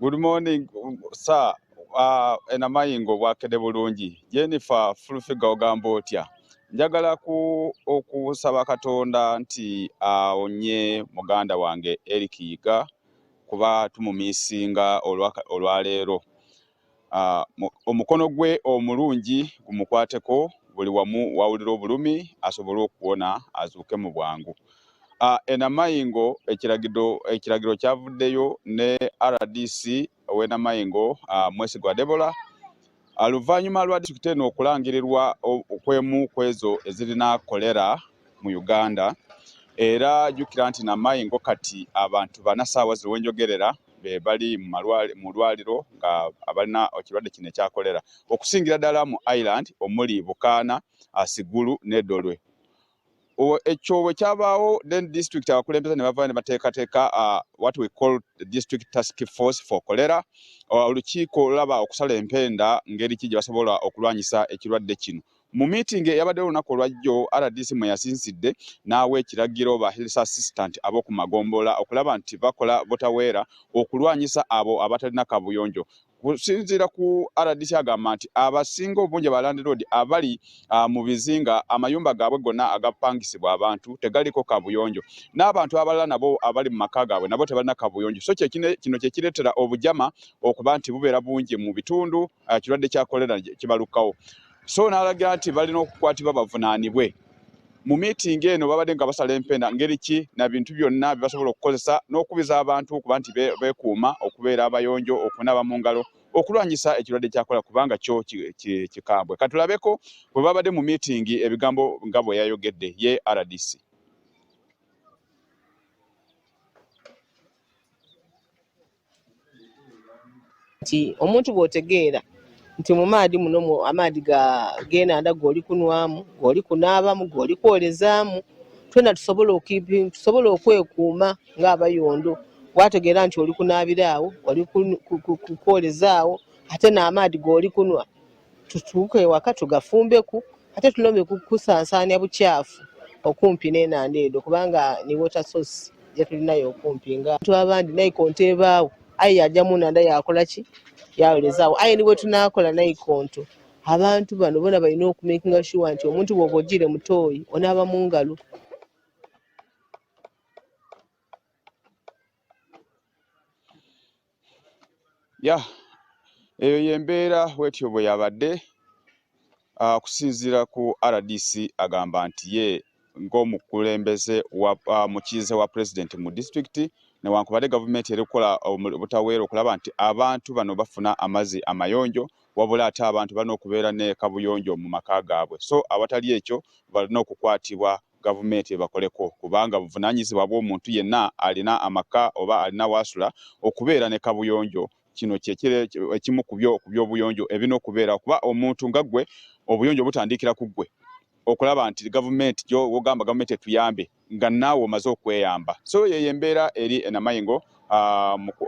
Good morning, sir. Namayingo bwakedde bulungi. Jennifer Fulufiga ogamba otya? Njagala okusaba Katonda nti aonye muganda wange Eric Yiga kuba tumumisinga olwaleero. Omukono gwe omulungi gumukwateko buli wamu wawulira obulumi asobole okuwona azuuke mu bwangu. Namayingo ekiragiro kyavuddeyo ne RDC Namayingo Mwesigwa Debola oluvannyuma lwa disitulikiti eno okulangirirwa okwemu kwezo ezirina kkolera mu Uganda, era jjukira nti Namayingo kati abantu 4 ssaawa ziwenjogerera be bali mu lwaliro nga abalina ekirwadde kino ekya kkolera okusingira ddala mu Island omuli Bukaana, Sigulu ne Dolwe. Ekyo bwe kyabaawo then district abakulembeze ne bava ne bateekateeka what we call the district task force for cholera, olukiiko laba okusala empenda ngeri ki gye basobola okulwanyisa ekirwadde kino. Mu meeting eyabadde olunaku olwajjo RDC mwe yasinzidde n'awa ekiragiro ba health assistant ab'oku magombola okulaba nti bakola botaweera okulwanyisa abo abatalina kabuyonjo. Kusinziira ku RDC agamba nti abasinga obungi ba landlord abali mu bizinga amayumba gaabwe gonna agapangisibwa abantu tegaliko kabuyonjo, n'abantu abalala nabo abali mu maka gaabwe nabo tebalina kabuyonjo. So kino kye kireetera obujama okuba nti bubeera bungi mu bitundu ekirwadde kya kolera kibalukawo. So n'alagira nti balina okukwatibwa bavunaanibwe. Mu meeting eno babadde nga basala empenda ngeri ki na bintu byonna bye basobola okukozesa n'okubiza abantu okuba nti beekuuma okubeera abayonjo, okunaaba mu ngalo, okulwanyisa ekirwadde kya kolera kubanga kyo kikambwe. Katulabeko bwe babadde mu meeting ebigambo nga bwe yayogedde ye RDC. Nti omuntu bw'otegeera nti mu maadi muno amaadi g'enanda g'oli kunwamu, g'oli kunaabamu, g'oli kwolezaamu, twena tusobole okwekuuma ng'abayondo. Wategeera nti oli kunaabira awo, oli kwolezaawo, ate n'amaadi g'oli kunwa tutuuke ewaka tugafumbeku, ate tulome kusaansaanya bukyafu okumpi n'enanda edo kubanga ni water source gye tulinayo okumpi nga abantu abandi nayikoonto ebaawo aye yajja mu nanda yakola ki? Yawolezaawo. Aye ni bwe tunaakola nayikoonto abantu bano bona balina okumakinga sure nti omuntu bw'oba oggire mutooyi onaaba mu ngalo. Eyo y'embeera bwetyo bwe yabadde. Kusinziira ku RDC agamba nti ye ng'omukulembeze mukiize wa president mu district newankubadde gavumenti eri kukola obutaweera okulaba nti abantu bano bafuna amazzi amayonjo wabula ate abantu balina okubeera ne kabuyonjo mu maka gaabwe. So awatali ekyo balina okukwatibwa gavumenti ebakoleko kubanga buvunaanyizibwa bw'omuntu yenna alina amaka oba alina wasula okubeera ne kabuyonjo. Kino ekimu ku by'obuyonjo ebina okubeera kuba omuntu nga ggwe obuyonjo butandikira ku ggwe okulaba nti gavumenti gy'ogamba gavumenti etuyambe nga naawe omaze okweyamba. So yeyo embeera eri Namayingo.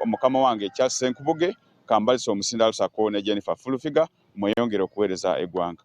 Mukama wange Charles Senkubuge Kambalisa Omusinda Lusako ne Jennifer Fulufiga mweyongere okuweereza eggwanga.